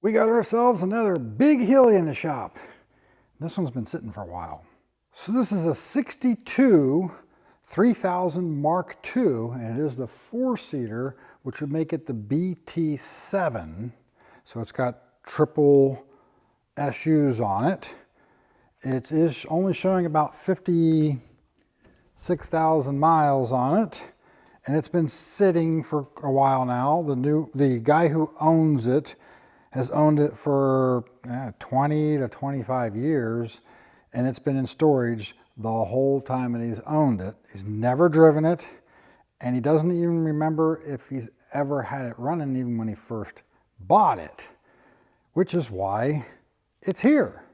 We got ourselves another big Healey in the shop. This one's been sitting for a while. So this is a 62 3000 Mark II, and it is the 4-seater, which would make it the BT7. So it's got triple SUs on it. It is only showing about 56,000 miles on it, and it's been sitting for a while now. The guy who owns it has owned it for 20 to 25 years, and it's been in storage the whole time that he's owned it. He's never driven it, and he doesn't even remember if he's ever had it running even when he first bought it, which is why it's here.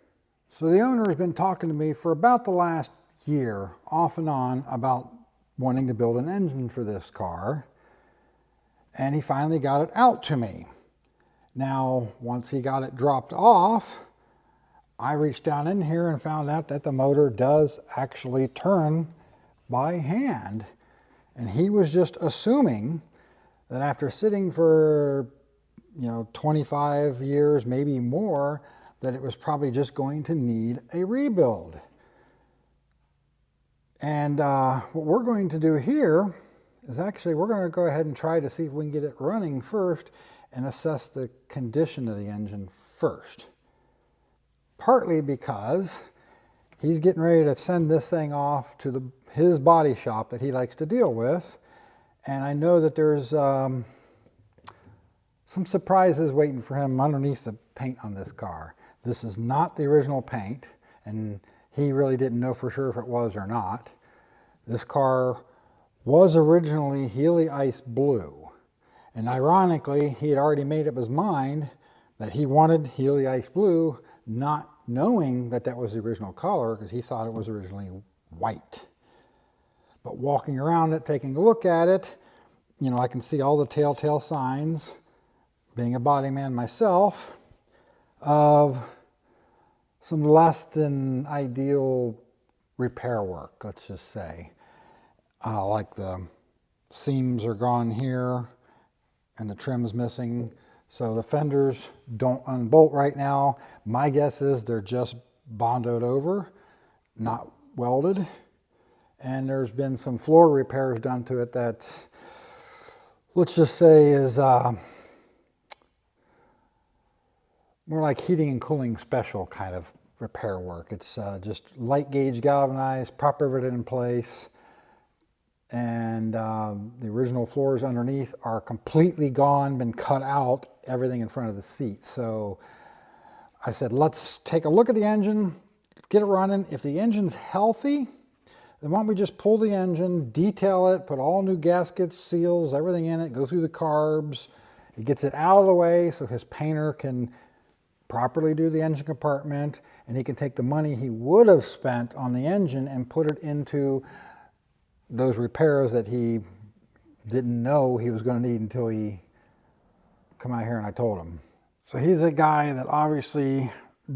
So the owner has been talking to me for about the last year, off and on, about wanting to build an engine for this car, and he finally got it out to me. Now, once he got it dropped off, I reached down in here and found out that the motor does actually turn by hand. And he was just assuming that after sitting for, 25 years, maybe more, that it was probably just going to need a rebuild. And what we're going to do here is actually we're going to go ahead and try to see if we can get it running first and assess the condition of the engine first. Partly because he's getting ready to send this thing off to his body shop that he likes to deal with, and I know that there's some surprises waiting for him underneath the paint on this car. This is not the original paint, and he really didn't know for sure if it was or not. This car was originally Healey Ice Blue. And ironically, he had already made up his mind that he wanted Healey Ice Blue, not knowing that that was the original color, because he thought it was originally white. But walking around it, taking a look at it, I can see all the telltale signs, being a body man myself, of some less than ideal repair work, let's just say. Like the seams are gone here, and the trim's missing, so the fenders don't unbolt right now. My guess is they're just bondoed over, not welded, and there's been some floor repairs done to it that, let's just say, is more like heating and cooling special kind of repair work. It's just light gauge galvanized, prop riveted in place, and the original floors underneath are completely gone, been cut out, everything in front of the seat. So I said, let's take a look at the engine, get it running. If the engine's healthy, then why don't we just pull the engine, detail it, put all new gaskets, seals, everything in it, go through the carbs. It gets it out of the way so his painter can properly do the engine compartment, and he can take the money he would have spent on the engine and put it into those repairs that he didn't know he was going to need until he come out here and I told him. So he's a guy that obviously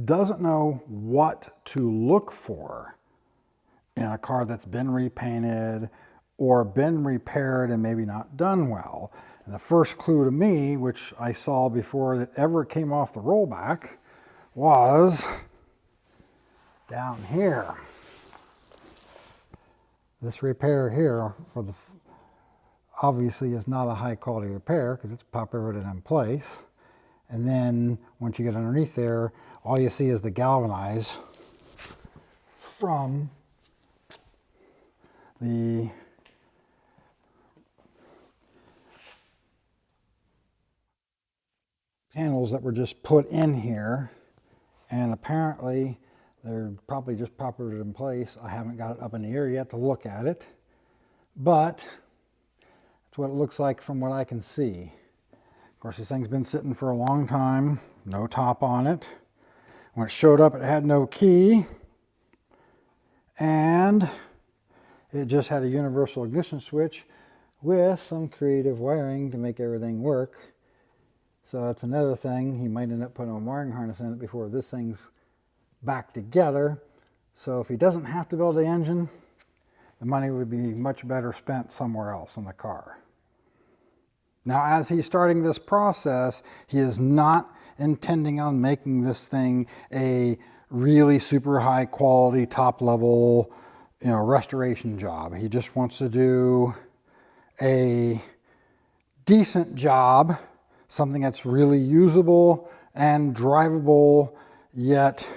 doesn't know what to look for in a car that's been repainted or been repaired and maybe not done well. And the first clue to me, which I saw before it ever came off the rollback, was down here. This repair here obviously is not a high quality repair because it's pop riveted in place. And then once you get underneath there, all you see is the galvanize from the panels that were just put in here, and apparently they're probably just pop riveted in place. I haven't got it up in the air yet to look at it, but that's what it looks like from what I can see. Of course, this thing's been sitting for a long time, no top on it. When it showed up, it had no key, and it just had a universal ignition switch with some creative wiring to make everything work. So that's another thing. He might end up putting a wiring harness in it before this thing's back together. So if he doesn't have to build the engine, the money would be much better spent somewhere else in the car. Now, as he's starting this process, he is not intending on making this thing a really super high quality, top level, restoration job. He just wants to do a decent job, something that's really usable and drivable, yet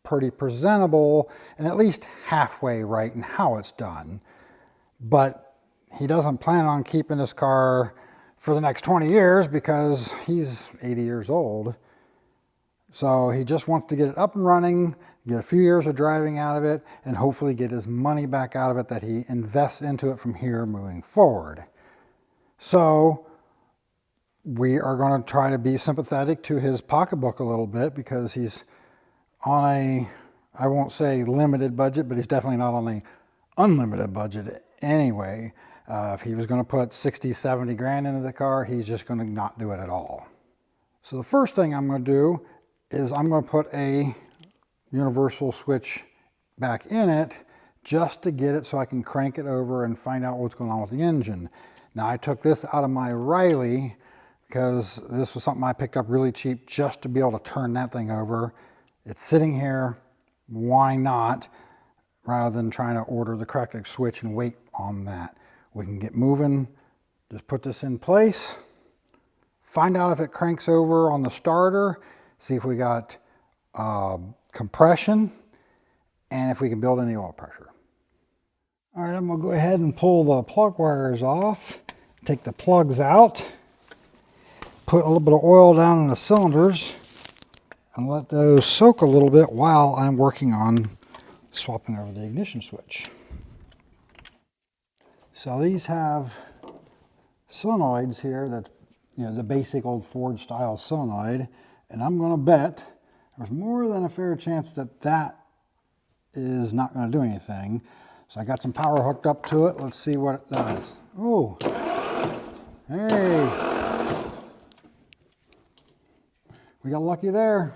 pretty presentable, and at least halfway right in how it's done. But he doesn't plan on keeping this car for the next 20 years because he's 80 years old. So he just wants to get it up and running, get a few years of driving out of it, and hopefully get his money back out of it that he invests into it from here moving forward. So we are going to try to be sympathetic to his pocketbook a little bit because he's on a, I won't say limited budget, but he's definitely not on a unlimited budget anyway. If he was going to put 60, 70 grand into the car, he's just going to not do it at all. So the first thing I'm going to do is I'm going to put a universal switch back in it just to get it so I can crank it over and find out what's going on with the engine. Now I took this out of my Riley because this was something I picked up really cheap just to be able to turn that thing over. It's sitting here, why not, rather than trying to order the correct switch and wait on that. We can get moving, just put this in place, find out if it cranks over on the starter, see if we got compression, and if we can build any oil pressure. All right, I'm gonna go ahead and pull the plug wires off, take the plugs out, put a little bit of oil down in the cylinders, and let those soak a little bit while I'm working on swapping over the ignition switch. So these have solenoids here that's, the basic old Ford style solenoid, and I'm gonna bet there's more than a fair chance that that is not gonna do anything. So I got some power hooked up to it. Let's see what it does. Oh, hey. We got lucky there.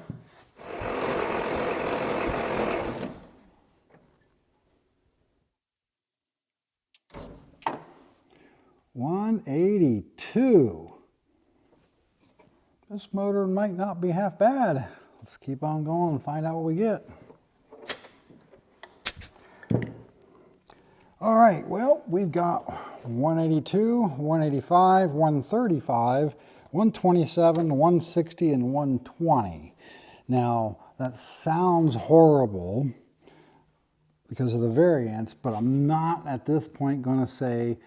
$182. This motor might not be half bad. Let's keep on going and find out what we get. All right, well, we've got 182, 185, 135, 127, 160, and 120. Now, that sounds horrible because of the variance, but I'm not at this point going to say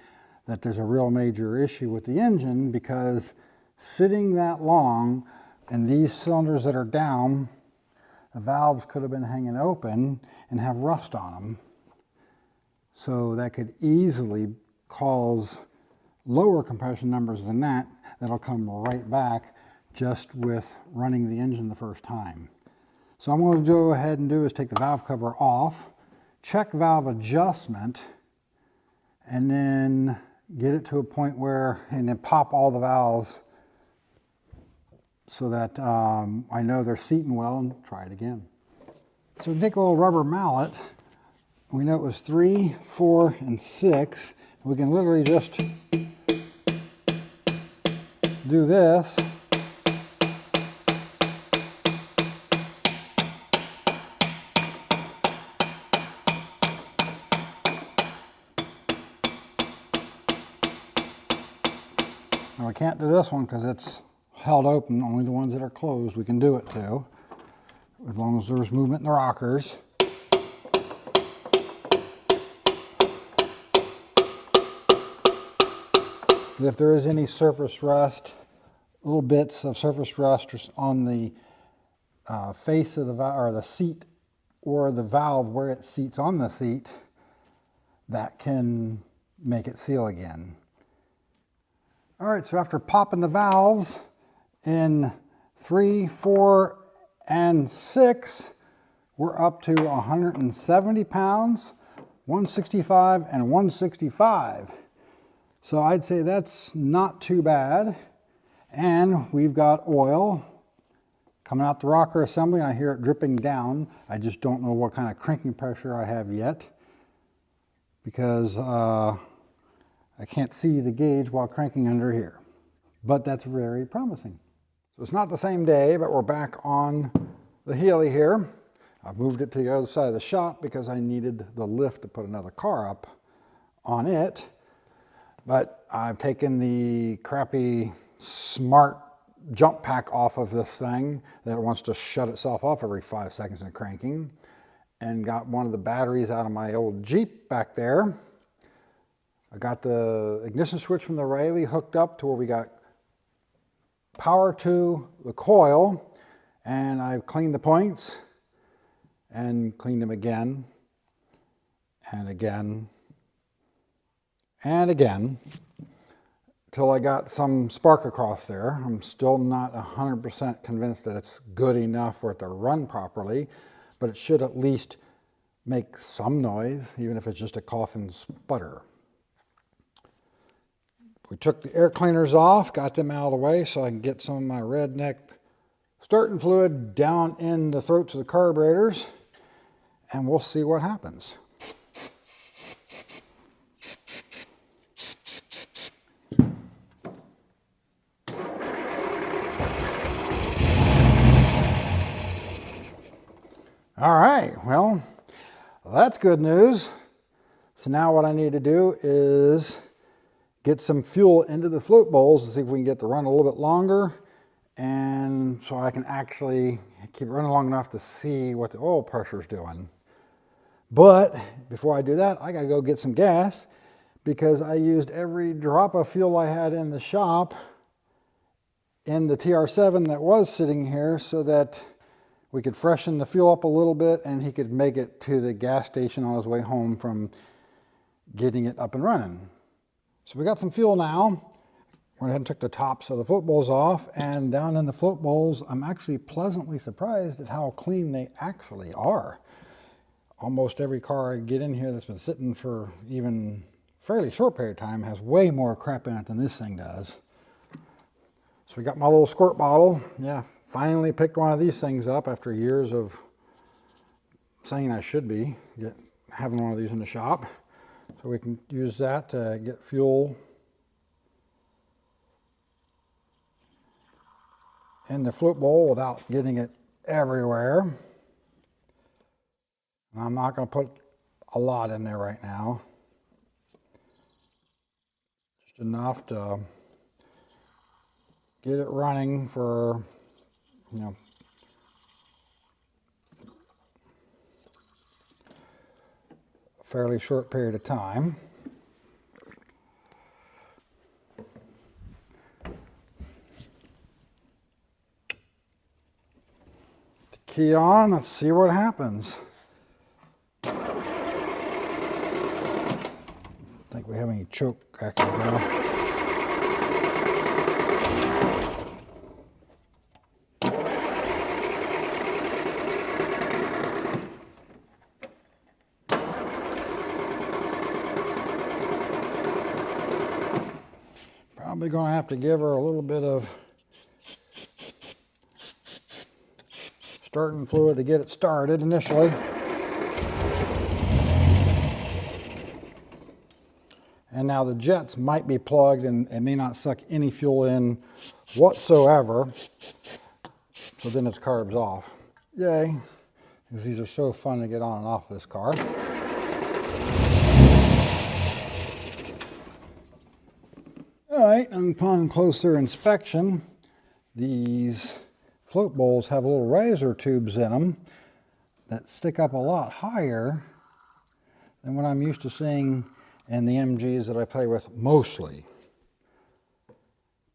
that there's a real major issue with the engine because sitting that long and these cylinders that are down, the valves could have been hanging open and have rust on them. So that could easily cause lower compression numbers than that. That'll come right back just with running the engine the first time. So I'm going to go ahead and do is take the valve cover off, check valve adjustment, and then get it to a point where, and then pop all the valves so that I know they're seating well, and try it again. So take a little rubber mallet. We know it was 3, 4, and 6. We can literally just do this. Now we can't do this one because it's held open. Only the ones that are closed we can do it to, as long as there's movement in the rockers. If there is any surface rust, little bits of surface rust on the face of the valve, or the seat, or the valve where it seats on the seat, that can make it seal again. All right, so after popping the valves in 3, 4, and 6, we're up to 170 pounds, 165, and 165. So I'd say that's not too bad. And we've got oil coming out the rocker assembly, and I hear it dripping down. I just don't know what kind of cranking pressure I have yet because I can't see the gauge while cranking under here. but that's very promising. So it's not the same day, but we're back on the Healey here. I've moved it to the other side of the shop because I needed the lift to put another car up on it. But I've taken the crappy smart jump pack off of this thing that wants to shut itself off every 5 seconds of cranking, and got one of the batteries out of my old Jeep back there. I got the ignition switch from the Riley hooked up to where we got power to the coil, and I've cleaned the points and cleaned them again and again and again till I got some spark across there. I'm still not 100% convinced that it's good enough for it to run properly, but it should at least make some noise, even if it's just a cough and sputter. We took the air cleaners off, got them out of the way so I can get some of my redneck starting fluid down in the throats of the carburetors, and we'll see what happens. All right, well, that's good news. So now what I need to do is get some fuel into the float bowls to see if we can get the run a little bit longer, and so I can actually keep running long enough to see what the oil pressure is doing. But before I do that, I gotta go get some gas because I used every drop of fuel I had in the shop in the TR7 that was sitting here so that we could freshen the fuel up a little bit and he could make it to the gas station on his way home from getting it up and running. So we got some fuel now. Went ahead and took the tops of the float bowls off, and down in the float bowls, I'm actually pleasantly surprised at how clean they actually are. Almost every car I get in here that's been sitting for even a fairly short period of time has way more crap in it than this thing does. So we got my little squirt bottle. Yeah, finally picked one of these things up after years of saying I should be having one of these in the shop. So we can use that to get fuel in the float bowl without getting it everywhere. I'm not going to put a lot in there right now. Just enough to get it running for, a fairly short period of time. The key on, let's see what happens. I think we have any choke echo now. Probably going to have to give her a little bit of starting fluid to get it started initially. And now the jets might be plugged and it may not suck any fuel in whatsoever. So then it's carbs off. Yay, because these are so fun to get on and off this car. All right, and upon closer inspection, these float bowls have little riser tubes in them that stick up a lot higher than what I'm used to seeing in the MGs that I play with mostly.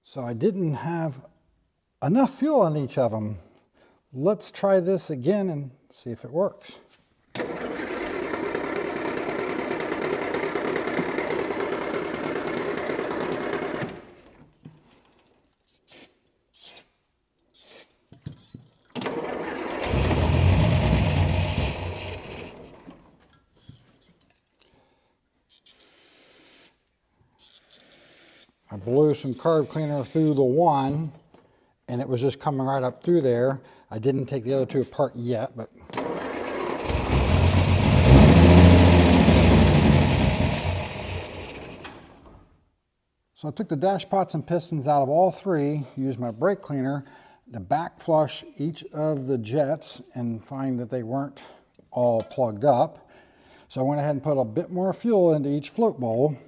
So I didn't have enough fuel in each of them. Let's try this again and see if it works. I blew some carb cleaner through the one, and it was just coming right up through there. I didn't take the other two apart yet, but So I took the dash pots and pistons out of all three, used my brake cleaner to back flush each of the jets and find that they weren't all plugged up. So I went ahead and put a bit more fuel into each float bowl,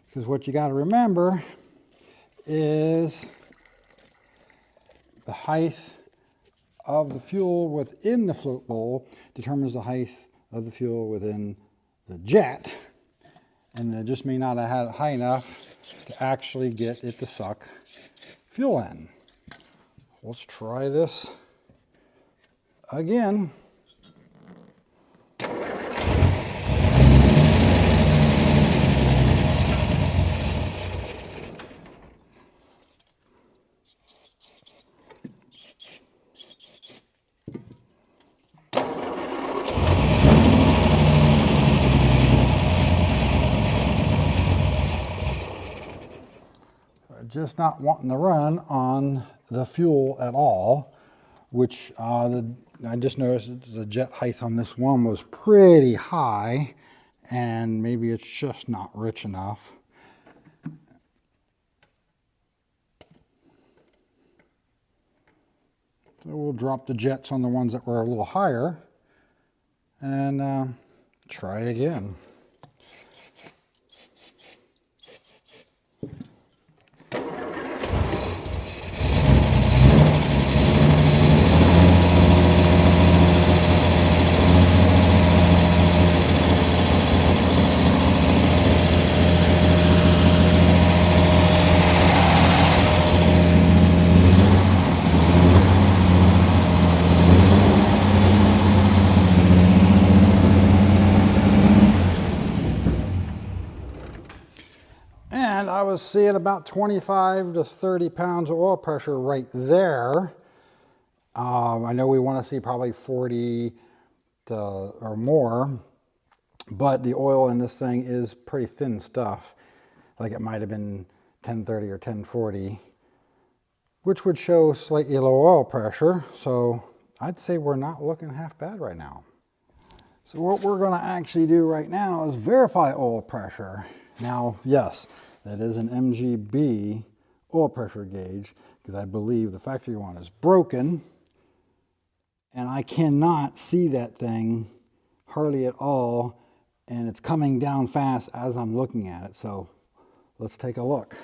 because what you got to remember is the height of the fuel within the float bowl determines the height of the fuel within the jet. And it just may not have had it high enough to actually get it to suck fuel in. Let's try this again. Just not wanting to run on the fuel at all, which I just noticed the jet height on this one was pretty high, and maybe it's just not rich enough. So we'll drop the jets on the ones that were a little higher and try again. And I was seeing about 25 to 30 pounds of oil pressure right there. I know we want to see probably 40 or more, but the oil in this thing is pretty thin stuff. Like it might have been 1030 or 1040, which would show slightly low oil pressure. So I'd say we're not looking half bad right now. So what we're going to actually do right now is verify oil pressure. Now, yes, that is an MGB oil pressure gauge, because I believe the factory one is broken, and I cannot see that thing hardly at all, and it's coming down fast as I'm looking at it. So let's take a look.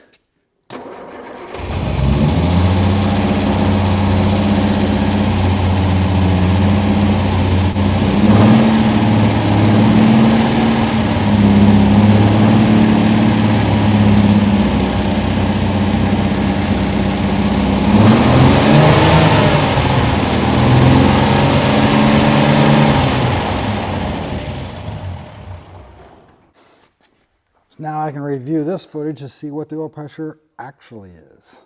Now I can review this footage to see what the oil pressure actually is.